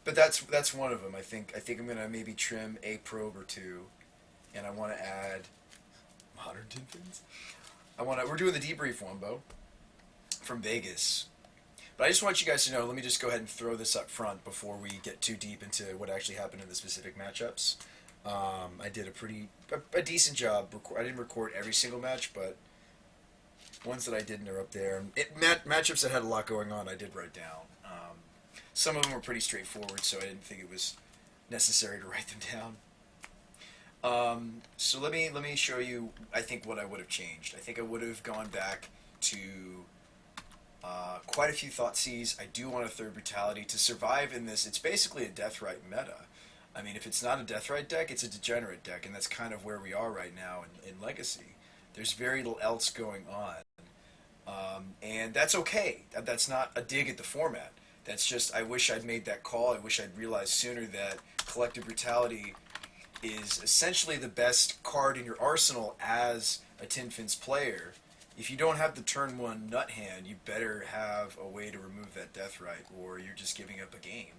but that's one of them. I think I'm gonna maybe trim a probe or two, and I want to add modern tin fins. We're doing the debrief wombo from Vegas. But I just want you guys to know, let me just go ahead and throw this up front before we get too deep into what actually happened in the specific matchups. I did a decent job. I didn't record every single match, but ones that I didn't are up there. Matchups that had a lot going on, I did write down. Some of them were pretty straightforward, so I didn't think it was necessary to write them down. So let me show you. I think what I would have changed. I think I would have gone back to quite a few Thoughtseize. I do want a third Brutality to survive in this. It's basically a Deathrite meta. I mean, if it's not a Deathrite deck, it's a Degenerate deck, and that's kind of where we are right now in Legacy. There's very little else going on, and that's okay. That's not a dig at the format. That's just, I wish I'd made that call. I wish I'd realized sooner that Collective Brutality is essentially the best card in your arsenal as a Tin Fins player. If you don't have the turn one nut hand, you better have a way to remove that Deathrite, or you're just giving up a game.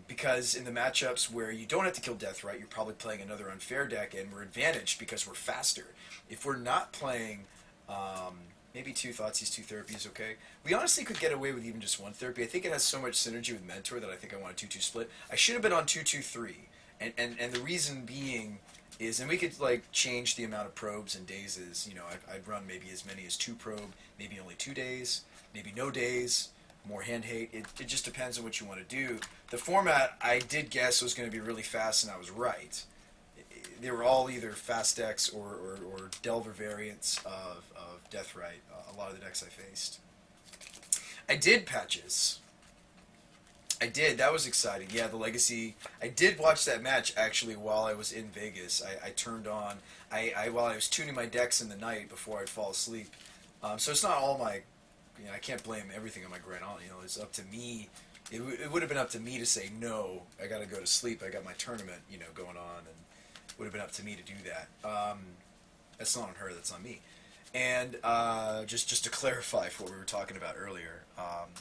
Because in the matchups where you don't have to kill Deathrite, you're probably playing another unfair deck, and we're advantaged because we're faster. If we're not playing, maybe two Thoughtseize, two Therapy is okay. We honestly could get away with even just one Therapy. I think it has so much synergy with Mentor that I think I want a 2-2 split. I should have been on 2-2-3, and the reason being is, and we could like change the amount of probes and dazes. You know, I'd run maybe as many as 2 probe, maybe only 2 days, maybe no days, more hand hate. It just depends on what you want to do. The format I did guess was going to be really fast, and I was right. They were all either fast decks or Delver variants of Deathrite, a lot of the decks I faced. I did patches. I did. That was exciting. Yeah, the Legacy. I did watch that match actually while I was in Vegas. I turned on. While I was tuning my decks in the night before I'd fall asleep. So it's not all my. You know, I can't blame everything on my Grand Aunt. You know, it's up to me. It would have been up to me to say no. I got to go to sleep. I got my tournament, you know, going on, and it would have been up to me to do that. That's not on her. That's on me. And just to clarify for what we were talking about earlier,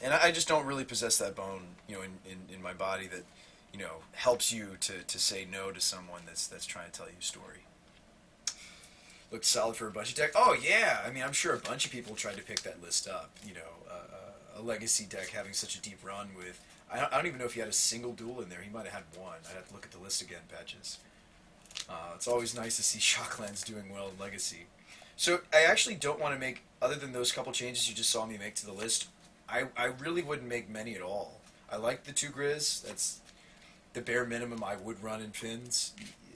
and I just don't really possess that bone, you know, in my body that, you know, helps you to say no to someone that's trying to tell you a story. Looked solid for a bunch of deck. Oh yeah, I mean, I'm sure a bunch of people tried to pick that list up. You know, a Legacy deck having such a deep run with. I don't even know if he had a single duel in there. He might have had one. I'd have to look at the list again, Patches. It's always nice to see Shocklands doing well in Legacy. So I actually don't want to make, other than those couple changes you just saw me make to the list, I really wouldn't make many at all. I like the 2 Grizz. That's the bare minimum I would run in Fins.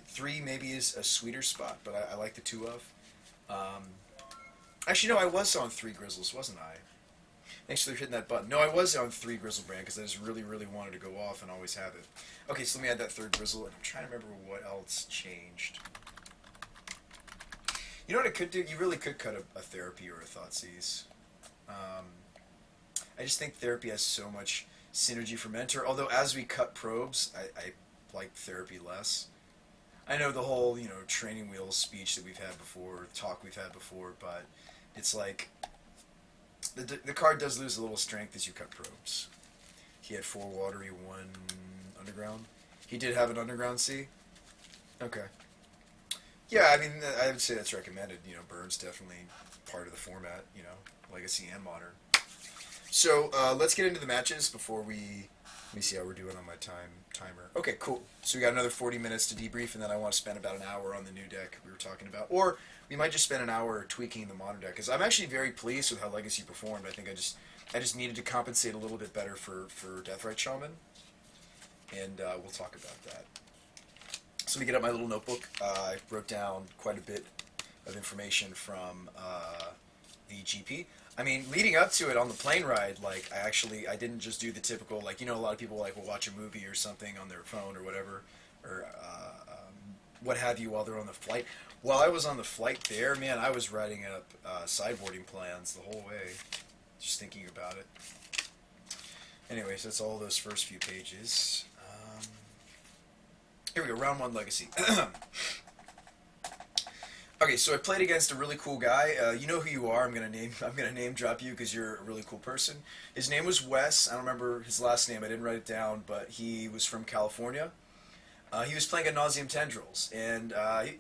3 maybe is a sweeter spot, but I like the 2 of. Actually, no, I was on 3 Grizzles, wasn't I? Thanks for hitting that button. No, I was on 3 Grizzle brand because I just really, really wanted to go off and always have it. Okay, so let me add that 3rd Grizzle, and I'm trying to remember what else changed. You know what I could do? You really could cut a Therapy or a Thoughtseize. I just think Therapy has so much synergy for Mentor, although as we cut probes, I like Therapy less. I know the whole, you know, training wheel speech that we've had before, talk we've had before, but it's like, the card does lose a little strength as you cut probes. He had 4 watery, 1 underground. He did have an underground C? Okay. Yeah, I mean, I would say that's recommended. You know, Burn's definitely part of the format, you know, Legacy and Modern. So, let's get into the matches before let me see how we're doing on my timer. Okay, cool. So we got another 40 minutes to debrief, and then I want to spend about an hour on the new deck we were talking about. Or we might just spend an hour tweaking the Modern deck, because I'm actually very pleased with how Legacy performed. I think I just needed to compensate a little bit better for Deathrite Shaman, and we'll talk about that. So let me get out my little notebook. I wrote down quite a bit of information from the GP. I mean, leading up to it on the plane ride, like, I didn't just do the typical, like, you know, a lot of people, like, will watch a movie or something on their phone or whatever, or what have you while they're on the flight. While I was on the flight there, man, I was writing up sideboarding plans the whole way, just thinking about it. Anyways, that's all those first few pages. Here we go, round 1 Legacy. Okay, so I played against a really cool guy. You know who you are. I'm gonna name drop you because you're a really cool person. His name was Wes. I don't remember his last name. I didn't write it down, but he was from California. He was playing at Nauseam Tendrils, and I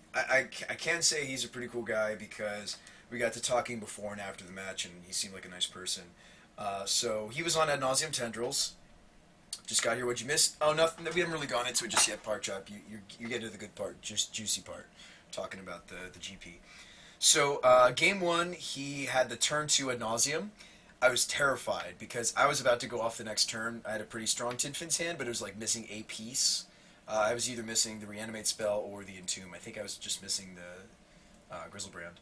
can say he's a pretty cool guy because we got to talking before and after the match, and he seemed like a nice person. So he was on Ad Nauseam Tendrils. Just got here. What'd you miss? Oh, nothing. We haven't really gone into it just yet. Part chop. You get to the good part, just juicy part, talking about the GP. So game one, he had the turn two Ad Nauseam. I was terrified because I was about to go off the next turn. I had a pretty strong Tinfin's hand, but it was like missing a piece. I was either missing the Reanimate spell or the Entomb. I think I was just missing the Grizzlebrand.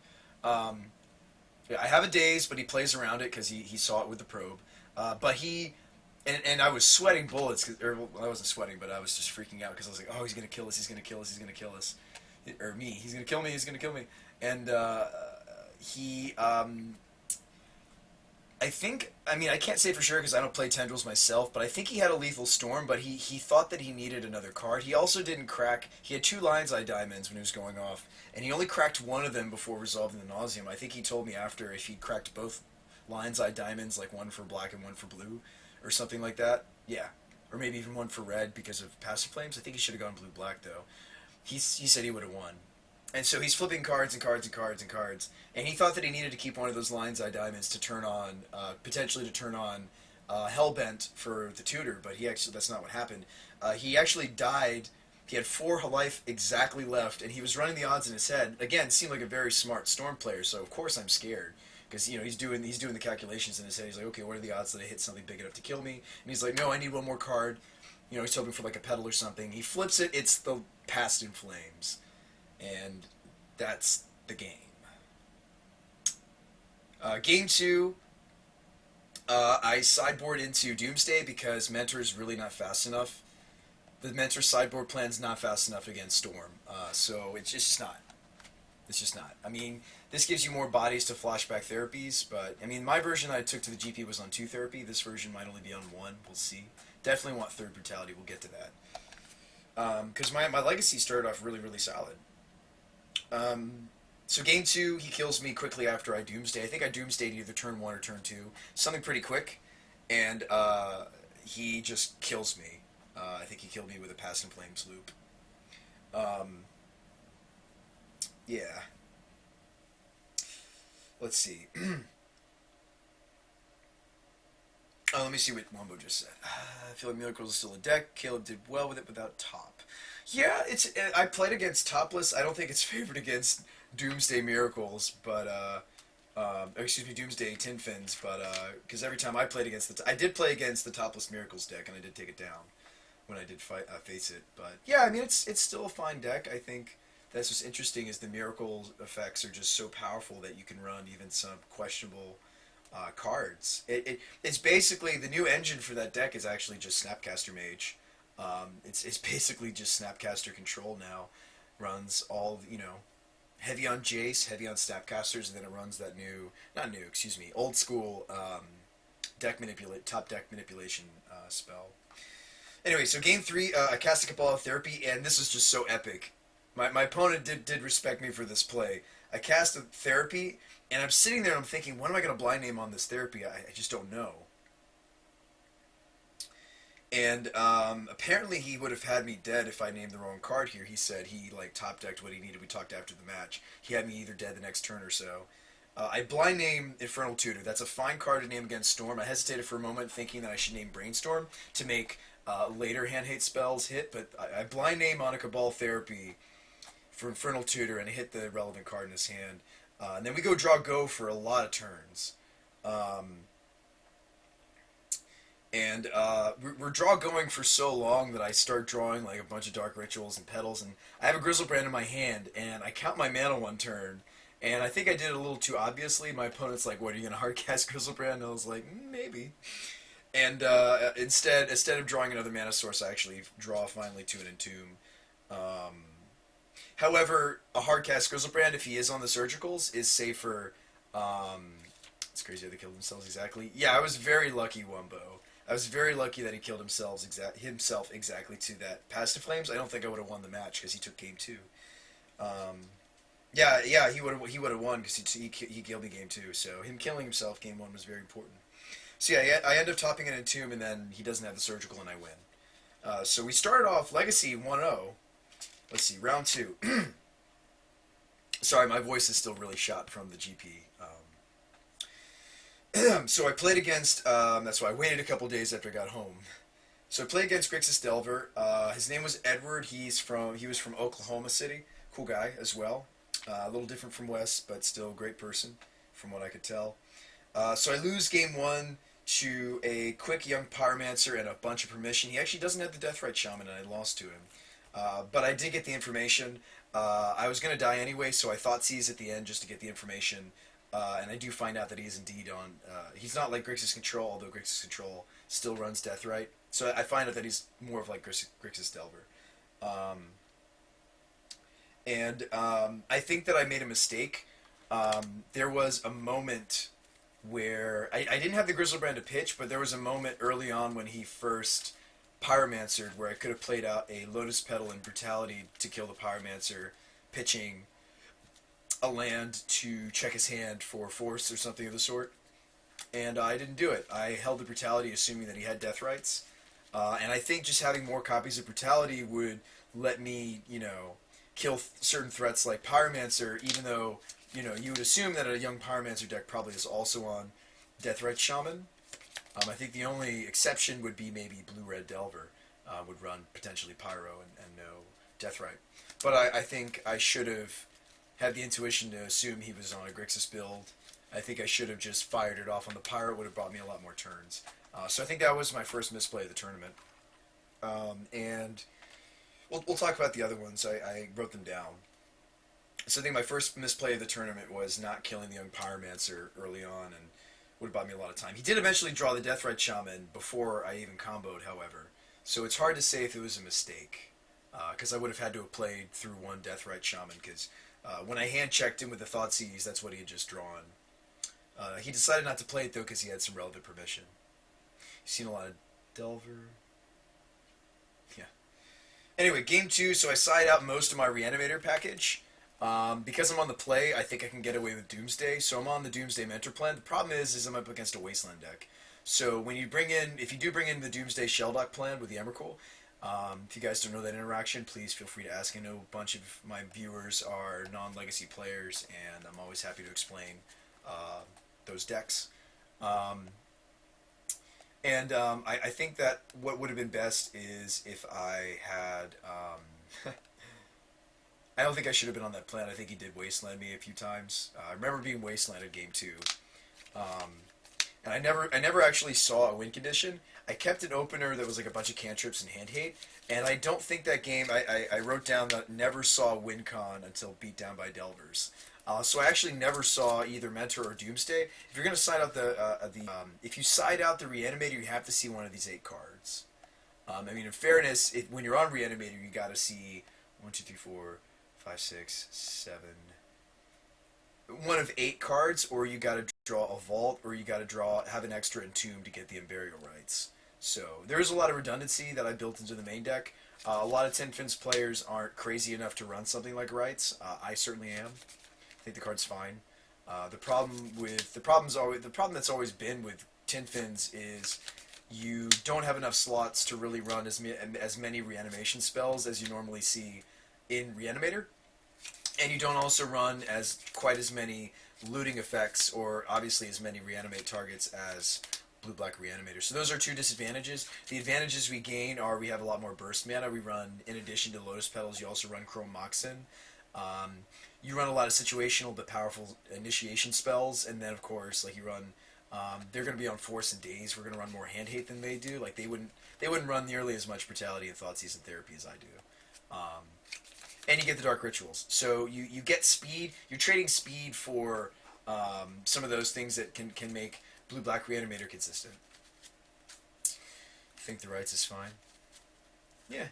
Yeah, I have a Daze, but he plays around it because he saw it with the probe. But he... And I was sweating bullets, well, I wasn't sweating, but I was just freaking out because I was like, oh, he's going to kill us, he's going to kill us, he's going to kill us. Or me, he's going to kill me, he's going to kill me. And he... I think, I mean, I can't say for sure because I don't play Tendrils myself, but I think he had a Lethal Storm, but he thought that he needed another card. He also didn't crack, he had 2 Lion's Eye Diamonds when he was going off, and he only cracked one of them before resolving the Nauseam. I think he told me after if he'd cracked both Lion's Eye Diamonds, like one for black and one for blue, or something like that, yeah. Or maybe even one for red because of Passive Flames. I think he should have gone blue-black, though. He said he would have won. And so he's flipping cards and cards and cards and cards, and he thought that he needed to keep one of those Lion's Eye Diamonds to turn on, potentially to turn on Hellbent for the tutor, but that's not what happened. He actually died. He had 4 life exactly left, and he was running the odds in his head. Again, seemed like a very smart Storm player, so of course I'm scared. Because, you know, he's doing the calculations in his head. He's like, okay, what are the odds that I hit something big enough to kill me? And he's like, no, I need one more card. You know, he's hoping for like a Petal or something. He flips it, it's the Past in Flames. And that's the game. Game 2, I sideboard into Doomsday because Mentor is really not fast enough. The Mentor sideboard plan's not fast enough against Storm. So it's just not. It's just not. I mean, this gives you more bodies to flashback therapies, but, I mean, my version that I took to the GP was on 2 therapy. This version might only be on 1. We'll see. Definitely want 3rd Brutality. We'll get to that. Because my Legacy started off really, really solid. So game 2, he kills me quickly after I Doomsday. I think I Doomsdayed either turn 1 or turn 2. Something pretty quick. And he just kills me. I think he killed me with a Past in Flames loop. Yeah. Let's see. Let me see what Wombo just said. I feel like Miracles is still a deck. Caleb did well with it without top. Yeah, I played against Topless. I don't think it's favored against Doomsday Miracles, but excuse me, Doomsday Tinfins. But because every time I played against I did play against the Topless Miracles deck, and I did take it down when I did face it. But yeah, I mean it's still a fine deck. I think that's what's interesting is the Miracle effects are just so powerful that you can run even some questionable cards. It's basically the new engine for that deck is actually just Snapcaster Mage. It's basically just Snapcaster Control now. Runs all, you know, heavy on Jace, heavy on Snapcasters, and then it runs that old school top deck manipulation spell. Anyway, so game 3, I cast a Cabal of Therapy, and this is just so epic. My opponent did respect me for this play. I cast a Therapy, and I'm sitting there and I'm thinking, what am I going to blind name on this Therapy? I just don't know. And apparently he would have had me dead if I named the wrong card here. He said he like top decked what he needed. We talked after the match. He had me either dead the next turn or so. I blind name Infernal Tutor. That's a fine card to name against Storm. I hesitated for a moment thinking that I should name Brainstorm to make later hand hate spells hit, but I blind name on a Cabal Therapy for Infernal Tutor and hit the relevant card in his hand. And then we draw go for a lot of turns. And we're draw going for so long that I start drawing like a bunch of Dark Rituals and Petals, and I have a Grizzlebrand in my hand, and I count my mana one turn, and I think I did it a little too obviously. My opponent's like, what, are you going to hardcast Grizzlebrand? And I was like, maybe. And instead of drawing another mana source, I actually draw finally to an Entomb. However, a hardcast Grizzlebrand, if he is on the Surgicals, is safer. It's crazy how they killed themselves exactly. Yeah, I was very lucky, Wumbo. I was very lucky that he killed himself exactly to that Past in Flames. I don't think I would have won the match because he took game 2. Yeah, he would have won because he killed me game two. So him killing himself game one was very important. So yeah, I end up topping an Entomb, and then he doesn't have the surgical, and I win. So we started off Legacy 1-0. Let's see, round two. Sorry, my voice is still really shot from the GP. So I played against. That's why I waited a couple days after I got home. So I played against Grixis Delver. His name was Edward. He was from Oklahoma City. Cool guy as well. A little different from Wes, but still a great person, from what I could tell. So I lose game one to a quick young pyromancer and a bunch of permission. He actually doesn't have the Deathrite Shaman, and I lost to him. But I did get the information. I was going to die anyway, so I thought C's at the end just to get the information. And I do find out that he is indeed on... he's not like Grixis Control, although Grixis Control still runs Deathrite. So I find out that he's more of like Grixis Delver. I think that I made a mistake. There was a moment where... I didn't have the Grizzlebrand to pitch, but there was a moment early on when he first Pyromancered where I could have played out a Lotus Petal and Brutality to kill the Pyromancer, pitching a land to check his hand for Force or something of the sort. And I didn't do it. I held the Brutality assuming that he had Death Rights. And I think just having more copies of Brutality would let me, kill certain threats like Pyromancer, even though, you would assume that a young Pyromancer deck probably is also on Deathrite Shaman. I think the only exception would be maybe Blue-Red Delver would run potentially Pyro and no Deathrite. But I think I should have had the intuition to assume he was on a Grixis build. I think I should have just fired it off on the Pyro. It would have brought me a lot more turns. So I think that was my first misplay of the tournament. And we'll talk about the other ones. I wrote them down. So I think my first misplay of the tournament was not killing the young Pyromancer early on, and would have bought me a lot of time. He did eventually draw the Deathrite Shaman before I even comboed, however. So it's hard to say if it was a mistake, because I would have had to have played through one Deathrite Shaman, because when I hand-checked him with the Thoughtseize, that's what he had just drawn. He decided not to play it, though, because he had some relevant permission. You've seen a lot of Delver. Yeah. Anyway, game two, so I side out most of my Reanimator package. Because I'm on the play, I think I can get away with Doomsday, so I'm on the Doomsday Mentor plan. The problem is I'm up against a Wasteland deck. So when you if you do bring in the Doomsday Shelldock plan with the Emrakul, if you guys don't know that interaction, please feel free to ask. I know a bunch of my viewers are non-legacy players, and I'm always happy to explain those decks. I think that what would have been best is if I had... I don't think I should have been on that plan. I think he did Wasteland me a few times. I remember being Wastelanded game two. And I never actually saw a win condition. I kept an opener that was like a bunch of cantrips and hand hate, and I don't think that game, I wrote down that never saw win con until beat down by Delvers. So I actually never saw either Mentor or Doomsday. If you're going to side out if you side out the Reanimator, you have to see one of these 8 cards. In fairness, when you're on Reanimator, you got to see 1, 2, 3, 4, 5, 6, 7. One of 8 cards, or you got to draw a Vault, or you got to have an extra Entomb to get the Burial Rights. So there's a lot of redundancy that I built into the main deck. A lot of Tin Fins players aren't crazy enough to run something like Rights. I certainly am. I think the card's fine. The problem that's always been with Tin Fins is you don't have enough slots to really run as many reanimation spells as you normally see in Reanimator. And you don't also run quite as many looting effects, or obviously as many reanimate targets as Blue-Black Reanimator. So those are 2 disadvantages. The advantages we gain are we have a lot more burst mana. We run, in addition to Lotus Petals, you also run Chrome Moxen. You run a lot of situational but powerful initiation spells, and then of course, like you run, they're going to be on Force and Daze. We're going to run more Hand Hate than they do. Like they wouldn't run nearly as much Brutality and Thoughtseize and Therapy as I do. And you get the Dark Rituals. So you get speed. You're trading speed for some of those things that can make Blue-Black Reanimator consistent. I think the Rights is fine. Yeah.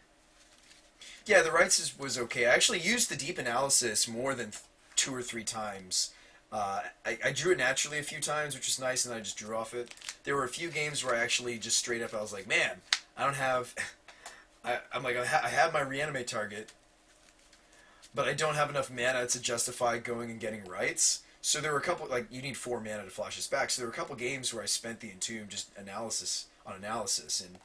Yeah, the Rights was okay. I actually used the Deep Analysis more than 2 or 3 times. I drew it naturally a few times, which was nice, and I just drew off it. There were a few games where I actually just straight up, I was like, man, I don't have... I have my Reanimate target, but I don't have enough mana to justify going and getting rights. So there were a couple, like, you need 4 mana to flash this back. So there were a couple games where I spent the Entomb just analysis on analysis, and